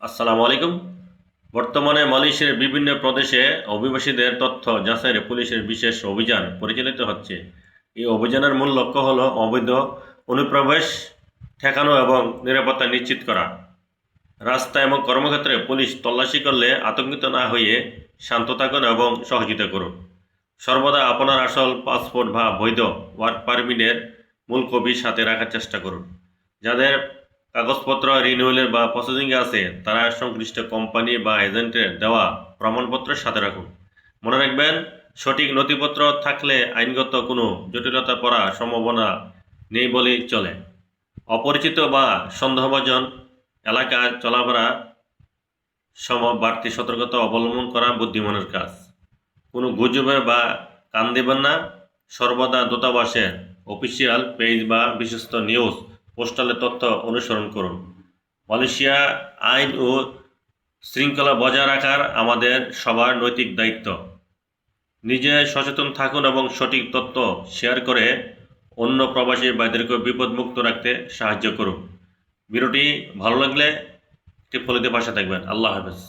আসসালামু আলাইকুম। বর্তমানে মালয়েশিয়ার বিভিন্ন প্রদেশে অভিবাসীদের তথ্য যাচাইয়ে পুলিশের বিশেষ অভিযান পরিচালিত হচ্ছে। এই অভিযানের মূল লক্ষ্য হল অবৈধ অনুপ্রবেশ ঠেকানো এবং নিরাপত্তা নিশ্চিত করা। রাস্তা এবং কর্মক্ষেত্রে পুলিশ তল্লাশি করলে আতঙ্কিত না হয়ে শান্ত থাকুন এবং সহযোগিতা করুন। সর্বদা আপনার আসল পাসপোর্ট বা বৈধ ওয়ার্ক পারমিটের মূল কপি সাথে রাখার চেষ্টা করুন। যাদের কাগজপত্র রিনিউয়ালের বা প্রসেসিংয়ে আছে তারা সংশ্লিষ্ট কোম্পানি বা এজেন্টের দেওয়া প্রমাণপত্রের সাথে রাখুন। মনে রাখবেন, সঠিক নথিপত্র থাকলে আইনগত কোনো জটিলতা পড়ার সম্ভাবনা নেই বলেই চলে। অপরিচিত বা সন্দেহভাজন এলাকায় চলাফেরা সময় বাড়তি সতর্কতা অবলম্বন করা বুদ্ধিমানের কাজ। কোনো গুজবে বা কান দেবেন না। সর্বদা দূতাবাসের অফিসিয়াল পেজ বা বিশ্বস্ত নিউজ পোস্টালের তথ্য অনুসরণ করুন। মালয়েশিয়া আইন ও শৃঙ্খলা বজায় রাখার আমাদের সবার নৈতিক দায়িত্ব। নিজে সচেতন থাকুন এবং সঠিক তথ্য শেয়ার করে অন্য প্রবাসী ভাইদেরকে বিপদমুক্ত রাখতে সাহায্য করুন। ভিডিওটি ভালো লাগলে একটি ফলোতে পাশে থাকবেন। আল্লাহ হাফেজ।